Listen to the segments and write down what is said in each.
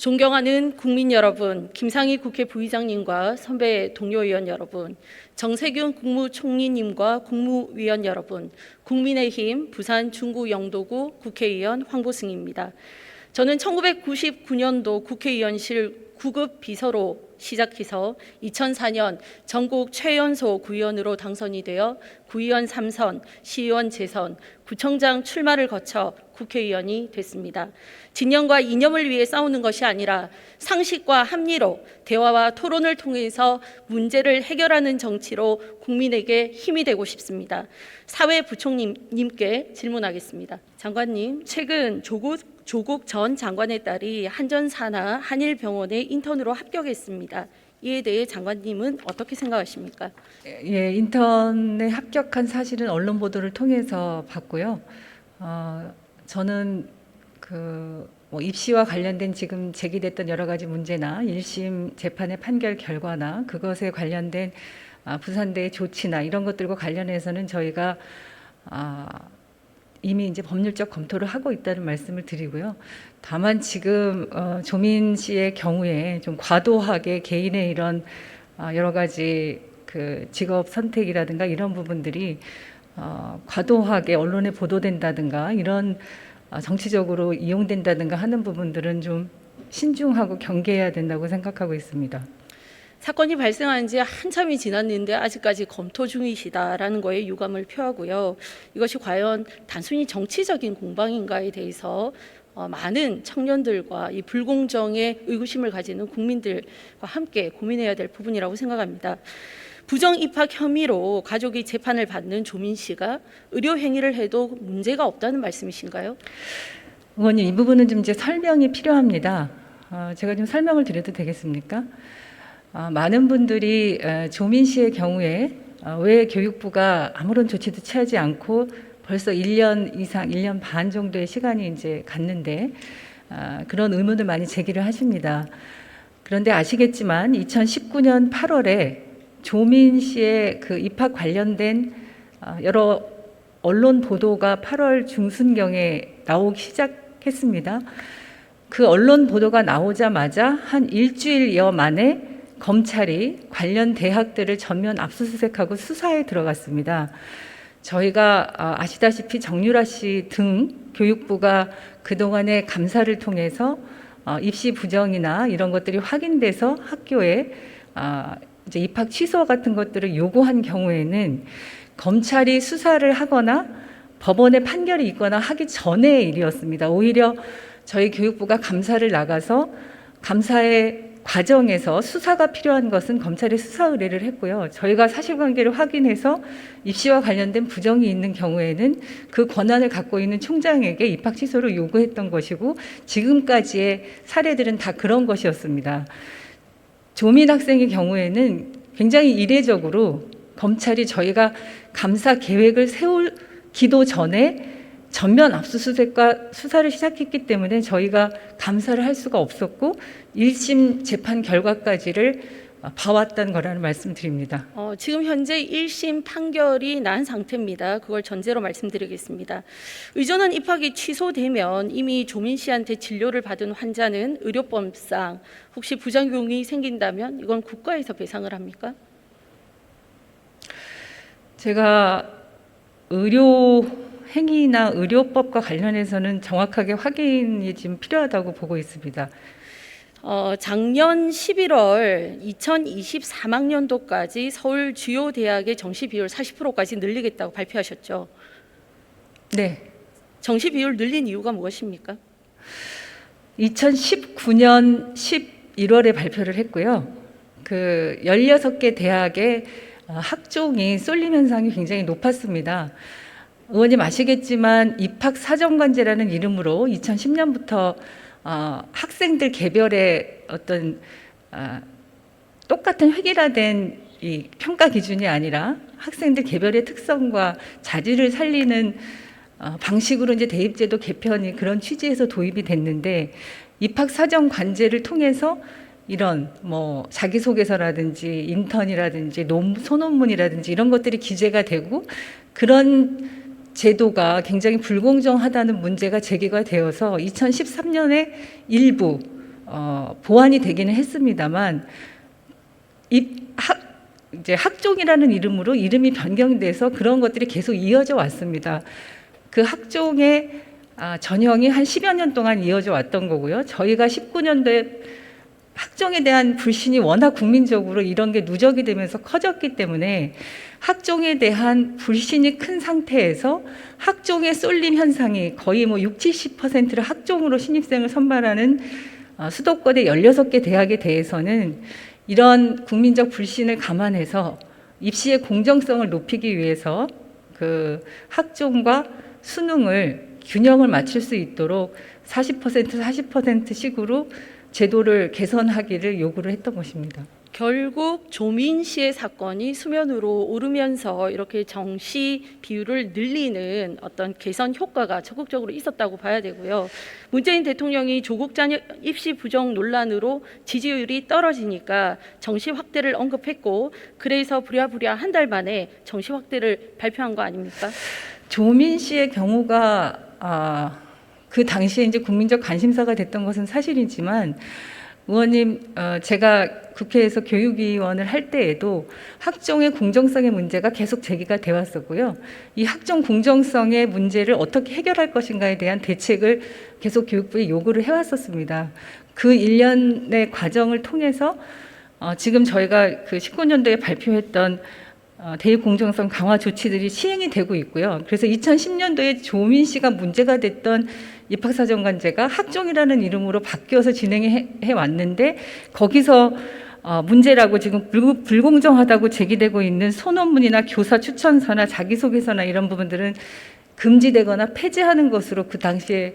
존경하는 국민 여러분, 김상희 국회 부의장님과 선배 동료 의원 여러분, 정세균 국무총리님과 국무위원 여러분, 국민의힘 부산 중구 영도구 국회의원 황보승입니다. 저는 1999년도 국회의원실 9급 비서로 시작해서 2004년 전국 최연소 구의원으로 당선이 되어 구의원 3선, 시의원 재선, 구청장 출마를 거쳐 국회의원이 됐습니다. 진영과 이념을 위해 싸우는 것이 아니라 상식과 합리로 대화와 토론을 통해서 문제를 해결하는 정치로 국민에게 힘이 되고 싶습니다. 사회부총리님께 질문하겠습니다. 장관님, 최근 조국 전 장관의 딸이 한전사나 한일병원에 인턴으로 합격했습니다. 이에 대해 장관님은 어떻게 생각하십니까? 예, 인턴에 합격한 사실은 언론 보도를 통해서 봤고요. 저는 입시와 관련된 지금 제기됐던 여러 가지 문제나 1심 재판의 판결 결과나 그것에 관련된 부산대의 조치나 이런 것들과 관련해서는 저희가 이미 이제 법률적 검토를 하고 있다는 말씀을 드리고요. 다만 지금 조민 씨의 경우에 좀 과도하게 개인의 이런 여러 가지 그 직업 선택이라든가 이런 부분들이 과도하게 언론에 보도된다든가 이런 정치적으로 이용된다든가 하는 부분들은 좀 신중하고 경계해야 된다고 생각하고 있습니다. 사건이 발생한 지 한참이 지났는데 아직까지 검토 중이시다라는 거에 유감을 표하고요. 이것이 과연 단순히 정치적인 공방인가에 대해서 많은 청년들과 이 불공정에 의구심을 가지는 국민들과 함께 고민해야 될 부분이라고 생각합니다. 부정 입학 혐의로 가족이 재판을 받는 조민 씨가 의료 행위를 해도 문제가 없다는 말씀이신가요? 의원님, 이 부분은 좀 이제 설명이 필요합니다. 제가 좀 설명을 드려도 되겠습니까? 많은 분들이 조민 씨의 경우에 왜 교육부가 아무런 조치도 취하지 않고 벌써 1년 이상, 1년 반 정도의 시간이 이제 갔는데 그런 의문을 많이 제기를 하십니다. 그런데 아시겠지만 2019년 8월에 조민 씨의 그 입학 관련된 여러 언론 보도가 8월 중순경에 나오기 시작했습니다. 그 언론 보도가 나오자마자 한 일주일여 만에 검찰이 관련 대학들을 전면 압수수색하고 수사에 들어갔습니다. 저희가 아시다시피 정유라 씨 등 교육부가 그동안의 감사를 통해서 입시 부정이나 이런 것들이 확인돼서 학교에 이제 입학 취소 같은 것들을 요구한 경우에는 검찰이 수사를 하거나 법원의 판결이 있거나 하기 전의 일이었습니다. 오히려 저희 교육부가 감사를 나가서 감사의 과정에서 수사가 필요한 것은 검찰에 수사 의뢰를 했고요. 저희가 사실관계를 확인해서 입시와 관련된 부정이 있는 경우에는 그 권한을 갖고 있는 총장에게 입학 취소를 요구했던 것이고 지금까지의 사례들은 다 그런 것이었습니다. 조민 학생의 경우에는 굉장히 이례적으로 검찰이 저희가 감사 계획을 세우기도 전에 전면 압수수색과 수사를 시작했기 때문에 저희가 감사를 할 수가 없었고 1심 재판 결과까지를 봐왔다는 거라는 말씀드립니다. 지금 현재 1심 판결이 난 상태입니다. 그걸 전제로 말씀드리겠습니다. 의전원 입학이 취소되면 이미 조민 씨한테 진료를 받은 환자는 의료법상 혹시 부작용이 생긴다면 이건 국가에서 배상을 합니까? 제가 의료 행위나 의료법과 관련해서는 정확하게 확인이 지금 필요하다고 보고 있습니다. 작년 11월 2023학년도까지 서울 주요 대학의 정시 비율 40%까지 늘리겠다고 발표하셨죠. 네. 정시 비율 늘린 이유가 무엇입니까? 2019년 11월에 발표를 했고요. 그 16개 대학의 학종이 쏠림 현상이 굉장히 높았습니다. 의원님 아시겠지만 입학사정관제라는 이름으로 2010년부터 학생들 개별의 어떤 똑같은 획일화된 이 평가 기준이 아니라 학생들 개별의 특성과 자질을 살리는 방식으로 이제 대입제도 개편이 그런 취지에서 도입이 됐는데 입학사정관제를 통해서 이런 뭐 자기소개서라든지 인턴이라든지 소논문이라든지 이런 것들이 기재가 되고 그런 제도가 굉장히 불공정하다는 문제가 제기가 되어서 2013년에 일부 보완이 되기는 했습니다만 이제 학종이라는 이름으로 이름이 변경돼서 그런 것들이 계속 이어져 왔습니다. 그 학종의 전형이 한 10여 년 동안 이어져 왔던 거고요. 저희가 19년도에 학종에 대한 불신이 워낙 국민적으로 이런 게 누적이 되면서 커졌기 때문에 학종에 대한 불신이 큰 상태에서 학종에 쏠림 현상이 거의 뭐 60, 70%를 학종으로 신입생을 선발하는 수도권의 16개 대학에 대해서는 이런 국민적 불신을 감안해서 입시의 공정성을 높이기 위해서 그 학종과 수능을 균형을 맞출 수 있도록 40%식으로 제도를 개선하기를 요구를 했던 것입니다. 결국 조민 씨의 사건이 수면으로 오르면서 이렇게 정시 비율을 늘리는 어떤 개선 효과가 적극적으로 있었다고 봐야 되고요. 문재인 대통령이 조국 자녀 입시 부정 논란으로 지지율이 떨어지니까 정시 확대를 언급했고, 그래서 부랴부랴 한 달 만에 정시 확대를 발표한 거 아닙니까? 조민 씨의 경우가 그 당시에 이제 국민적 관심사가 됐던 것은 사실이지만, 의원님, 제가 국회에서 교육위원을 할 때에도 학종의 공정성의 문제가 계속 제기가 되어 왔었고요. 이 학종 공정성의 문제를 어떻게 해결할 것인가에 대한 대책을 계속 교육부에 요구를 해왔었습니다. 그 1년의 과정을 통해서 지금 저희가 그 19년도에 발표했던 대입 공정성 강화 조치들이 시행이 되고 있고요. 그래서 2010년도에 조민 씨가 문제가 됐던 입학사정관제가 학종이라는 이름으로 바뀌어서 진행해 왔는데, 거기서 문제라고 지금 불공정하다고 제기되고 있는 소논문이나 교사 추천서나 자기소개서나 이런 부분들은 금지되거나 폐지하는 것으로 그 당시에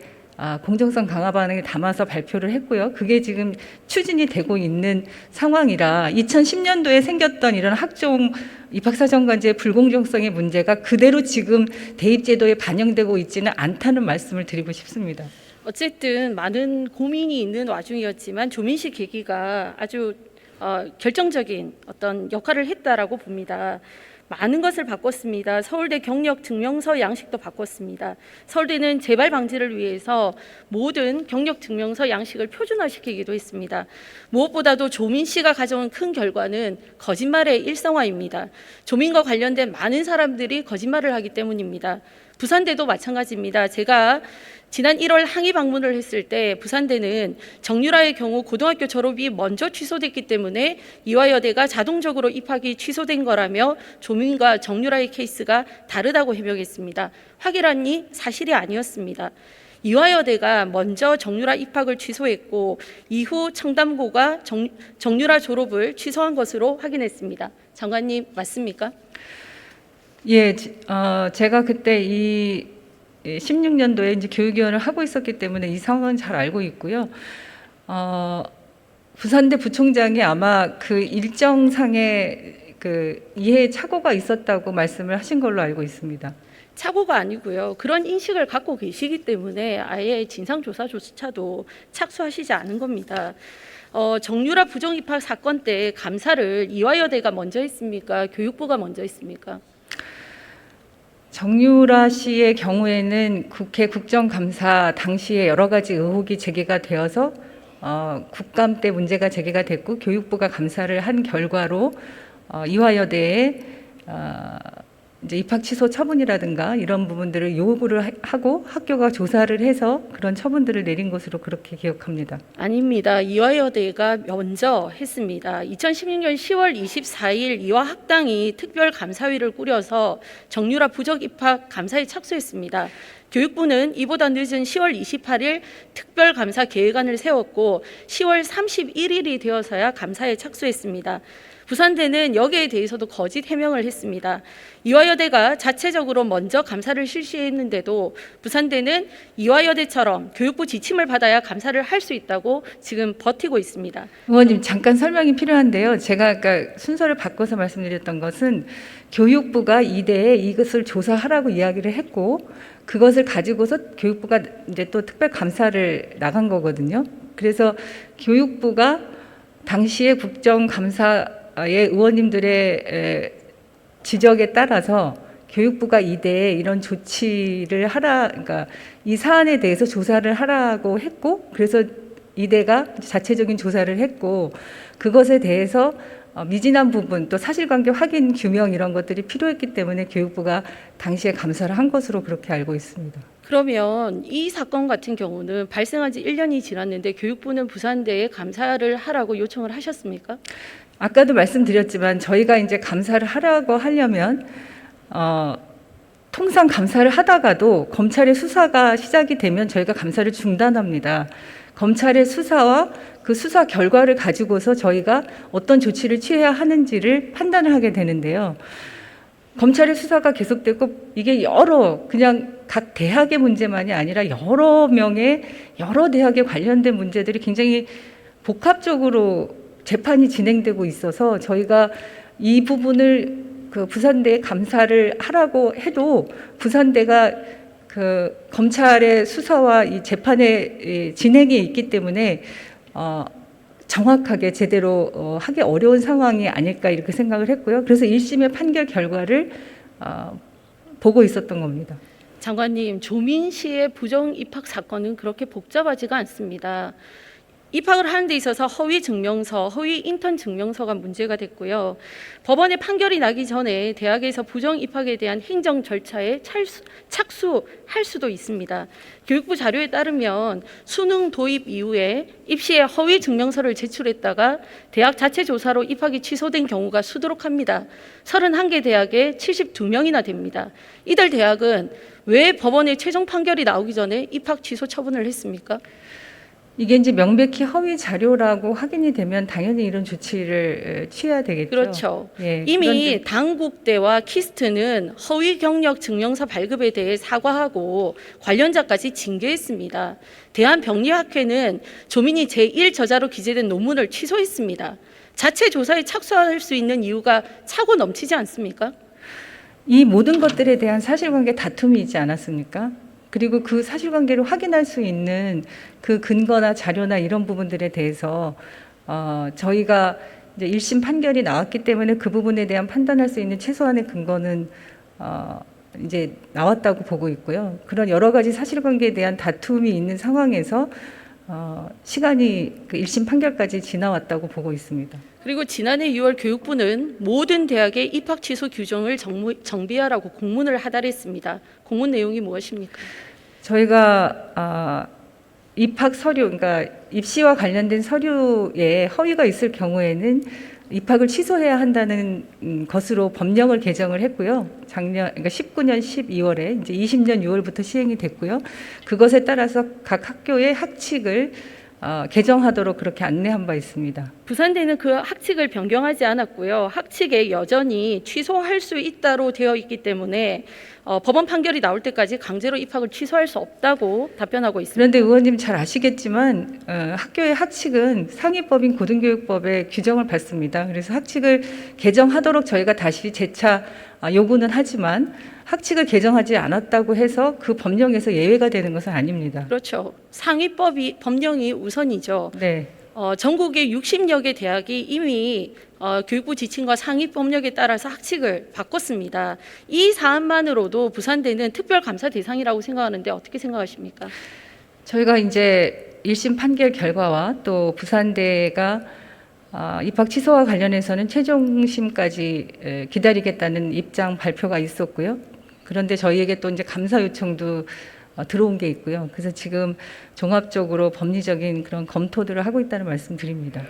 공정성 강화 방안에 담아서 발표를 했고요. 그게 지금 추진이 되고 있는 상황이라 2010년도에 생겼던 이런 학종 입학사정관제의 불공정성의 문제가 그대로 지금 대입제도에 반영되고 있지는 않다는 말씀을 드리고 싶습니다. 어쨌든 많은 고민이 있는 와중이었지만 조민 씨 계기가 아주 결정적인 어떤 역할을 했다라고 봅니다. 많은 것을 바꿨습니다. 서울대 경력 증명서 양식도 바꿨습니다. 서울대는 재발 방지를 위해서 모든 경력 증명서 양식을 표준화시키기도 했습니다. 무엇보다도 조민 씨가 가져온 큰 결과는 거짓말의 일상화입니다. 조민과 관련된 많은 사람들이 거짓말을 하기 때문입니다. 부산대도 마찬가지입니다. 제가 지난 1월 항의 방문을 했을 때 부산대는 정유라의 경우 고등학교 졸업이 먼저 취소됐기 때문에 이화여대가 자동적으로 입학이 취소된 거라며 조민과 정유라의 케이스가 다르다고 해명했습니다. 확인하니 사실이 아니었습니다. 이화여대가 먼저 정유라 입학을 취소했고 이후 청담고가 정유라 졸업을 취소한 것으로 확인했습니다. 장관님 맞습니까? 예, 제가 그때 이 16년도에 이제 교육위원을 하고 있었기 때문에 이 상황은 잘 알고 있고요. 부산대 부총장이 아마 그 일정상의 그 이해 착오가 있었다고 말씀을 하신 걸로 알고 있습니다. 착오가 아니고요. 그런 인식을 갖고 계시기 때문에 아예 진상조사조차도 착수하시지 않은 겁니다. 정유라 부정입학 사건 때 감사를 이화여대가 먼저 했습니까? 교육부가 먼저 했습니까? 정유라 씨의 경우에는 국회 국정감사 당시에 여러 가지 의혹이 제기가 되어서 국감 때 문제가 제기가 됐고 교육부가 감사를 한 결과로 이화여대에 이제 입학 취소 처분이라든가 이런 부분들을 요구를 하고 학교가 조사를 해서 그런 처분들을 내린 것으로 그렇게 기억합니다. 아닙니다. 이화여대가 먼저 했습니다. 2016년 10월 24일 이화학당이 특별감사위를 꾸려서 정유라 부적 입학 감사에 착수했습니다. 교육부는 이보다 늦은 10월 28일 특별감사 계획안을 세웠고 10월 31일이 되어서야 감사에 착수했습니다. 부산대는 여기에 대해서도 거짓 해명을 했습니다. 이화여대가 자체적으로 먼저 감사를 실시했는데도 부산대는 이화여대처럼 교육부 지침을 받아야 감사를 할 수 있다고 지금 버티고 있습니다. 의원님 잠깐 설명이 필요한데요. 제가 아까 순서를 바꿔서 말씀드렸던 것은 교육부가 이대에 이것을 조사하라고 이야기를 했고 그것을 가지고서 교육부가 이제 또 특별 감사를 나간 거거든요. 그래서 교육부가 당시에 국정감사의 의원님들의 지적에 따라서 교육부가 이대에 이런 조치를 하라, 그러니까 이 사안에 대해서 조사를 하라고 했고, 그래서 이대가 자체적인 조사를 했고 그것에 대해서 미진한 부분 또 사실관계 확인 규명 이런 것들이 필요했기 때문에 교육부가 당시에 감사를 한 것으로 그렇게 알고 있습니다. 그러면 이 사건 같은 경우는 발생한 지 1년이 지났는데 교육부는 부산대에 감사를 하라고 요청을 하셨습니까? 아까도 말씀드렸지만 저희가 이제 감사를 하라고 하려면 통상 감사를 하다가도 검찰의 수사가 시작이 되면 저희가 감사를 중단합니다. 검찰의 수사와 그 수사 결과를 가지고서 저희가 어떤 조치를 취해야 하는지를 판단을 하게 되는데요. 검찰의 수사가 계속되고 이게 그냥 각 대학의 문제만이 아니라 여러 명의 여러 대학에 관련된 문제들이 굉장히 복합적으로 재판이 진행되고 있어서 저희가 이 부분을 그 부산대에 감사를 하라고 해도 부산대가 그 검찰의 수사와 이 재판의 진행이 있기 때문에 정확하게 제대로 하기 어려운 상황이 아닐까 이렇게 생각을 했고요. 그래서 1심의 판결 결과를 보고 있었던 겁니다. 장관님, 조민 씨의 부정 입학 사건은 그렇게 복잡하지가 않습니다. 입학을 하는 데 있어서 허위 증명서, 허위 인턴 증명서가 문제가 됐고요. 법원의 판결이 나기 전에 대학에서 부정 입학에 대한 행정 절차에 착수할 수도 있습니다. 교육부 자료에 따르면 수능 도입 이후에 입시에 허위 증명서를 제출했다가 대학 자체 조사로 입학이 취소된 경우가 수두룩합니다. 31개 대학에 72명이나 됩니다. 이들 대학은 왜 법원의 최종 판결이 나오기 전에 입학 취소 처분을 했습니까? 이게 이제 명백히 허위 자료라고 확인이 되면 당연히 이런 조치를 취해야 되겠죠. 그렇죠. 예, 이미 당국대와 키스트는 허위 경력 증명서 발급에 대해 사과하고 관련자까지 징계했습니다. 대한병리학회는 조민이 제1저자로 기재된 논문을 취소했습니다. 자체 조사에 착수할 수 있는 이유가 차고 넘치지 않습니까? 이 모든 것들에 대한 사실관계 다툼이 있지 않았습니까? 그리고 그 사실관계를 확인할 수 있는 그 근거나 자료나 이런 부분들에 대해서 저희가 이제 1심 판결이 나왔기 때문에 그 부분에 대한 판단할 수 있는 최소한의 근거는 이제 나왔다고 보고 있고요. 그런 여러 가지 사실관계에 대한 다툼이 있는 상황에서 시간이 그 1심 판결까지 지나왔다고 보고 있습니다. 그리고 지난해 6월 교육부는 모든 대학의 입학 취소 규정을 정비하라고 공문을 하달했습니다. 공문 내용이 무엇입니까? 저희가 입학 서류, 그러니까 입시와 관련된 서류에 허위가 있을 경우에는 입학을 취소해야 한다는 것으로 법령을 개정을 했고요. 그러니까 19년 12월에 이제 20년 6월부터 시행이 됐고요. 그것에 따라서 각 학교의 학칙을 개정하도록 그렇게 안내한 바 있습니다. 부산대는 그 학칙을 변경하지 않았고요. 학칙에 여전히 취소할 수 있다로 되어 있기 때문에 법원 판결이 나올 때까지 강제로 입학을 취소할 수 없다고 답변하고 있습니다. 그런데 의원님 잘 아시겠지만 학교의 학칙은 상위법인 고등교육법의 규정을 받습니다. 그래서 학칙을 개정하도록 저희가 다시 재차 요구는 하지만 학칙을 개정하지 않았다고 해서 그 법령에서 예외가 되는 것은 아닙니다. 그렇죠. 상위법이 법령이 우선이죠. 네. 전국의 60여 개 대학이 이미 교육부 지침과 상위 법령에 따라서 학칙을 바꿨습니다. 이 사안만으로도 부산대는 특별감사 대상이라고 생각하는데 어떻게 생각하십니까? 저희가 이제 1심 판결 결과와 또 부산대가 입학 취소와 관련해서는 최종심까지 기다리겠다는 입장 발표가 있었고요. 그런데 저희에게 또 이제 감사 요청도 들어온 게 있고요. 그래서 지금 종합적으로 법리적인 그런 검토들을 하고 있다는 말씀드립니다.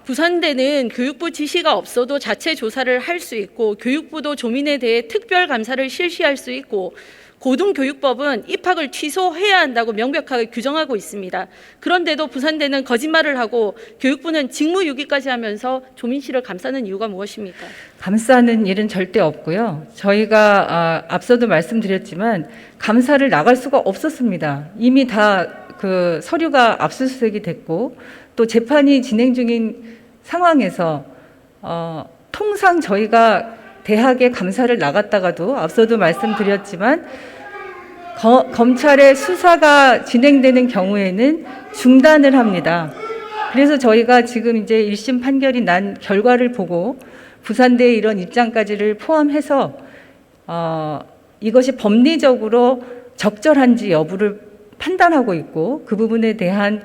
부산대는 교육부 지시가 없어도 자체 조사를 할 수 있고 교육부도 조민에 대해 특별 감사를 실시할 수 있고 고등교육법은 입학을 취소해야 한다고 명백하게 규정하고 있습니다. 그런데도 부산대는 거짓말을 하고 교육부는 직무유기까지 하면서 조민 씨를 감싸는 이유가 무엇입니까? 감싸는 일은 절대 없고요. 저희가 앞서도 말씀드렸지만 감사를 나갈 수가 없었습니다. 이미 다 그 서류가 압수수색이 됐고 또 재판이 진행 중인 상황에서 통상 저희가 대학에 감사를 나갔다가도 앞서도 말씀드렸지만 검찰의 수사가 진행되는 경우에는 중단을 합니다. 그래서 저희가 지금 이제 1심 판결이 난 결과를 보고 부산대의 이런 입장까지를 포함해서 이것이 법리적으로 적절한지 여부를 판단하고 있고 그 부분에 대한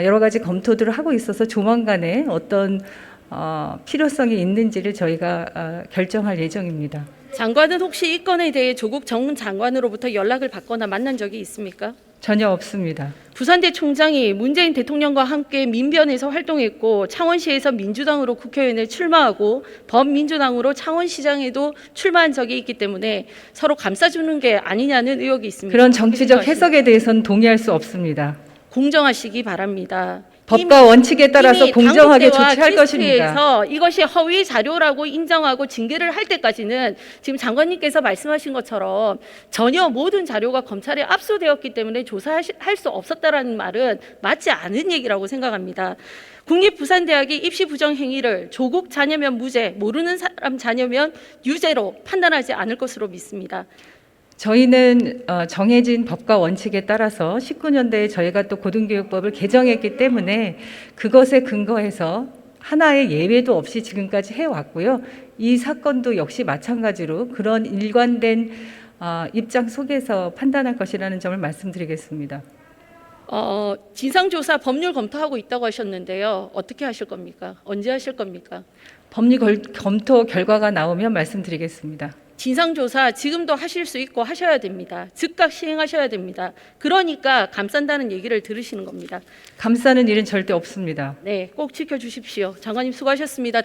여러 가지 검토들을 하고 있어서 조만간에 어떤 필요성이 있는지를 저희가 결정할 예정입니다. 장관은 혹시 이 건에 대해 조국 전 장관으로부터 연락을 받거나 만난 적이 있습니까? 전혀 없습니다. 부산대 총장이 문재인 대통령과 함께 민변에서 활동했고 창원시에서 민주당으로 국회의원에 출마하고 범민주당으로 창원시장에도 출마한 적이 있기 때문에 서로 감싸주는 게 아니냐는 의혹이 있습니다. 그런 정치적 해석에 대해서는 동의할 수 없습니다. 공정하시기 바랍니다. 법과 원칙에 따라서 이미 공정하게 당국대와 조치할 것입니다. 키스트에서 이것이 허위 자료라고 인정하고 징계를 할 때까지는 지금 장관님께서 말씀하신 것처럼 전혀 모든 자료가 검찰에 압수되었기 때문에 조사할 수 없었다라는 말은 맞지 않은 얘기라고 생각합니다. 국립부산대학이 입시 부정 행위를 조국 자녀면 무죄, 모르는 사람 자녀면 유죄로 판단하지 않을 것으로 믿습니다. 저희는 정해진 법과 원칙에 따라서 19년대에 저희가 또 고등교육법을 개정했기 때문에 그것에 근거해서 하나의 예외도 없이 지금까지 해왔고요. 이 사건도 역시 마찬가지로 그런 일관된 입장 속에서 판단할 것이라는 점을 말씀드리겠습니다. 진상조사 법률 검토하고 있다고 하셨는데요. 어떻게 하실 겁니까? 언제 하실 겁니까? 법률 검토 결과가 나오면 말씀드리겠습니다. 진상조사 지금도 하실 수 있고 하셔야 됩니다. 즉각 시행하셔야 됩니다. 그러니까 감싼다는 얘기를 들으시는 겁니다. 감싸는 일은 절대 없습니다. 네, 꼭 지켜주십시오. 장관님 수고하셨습니다.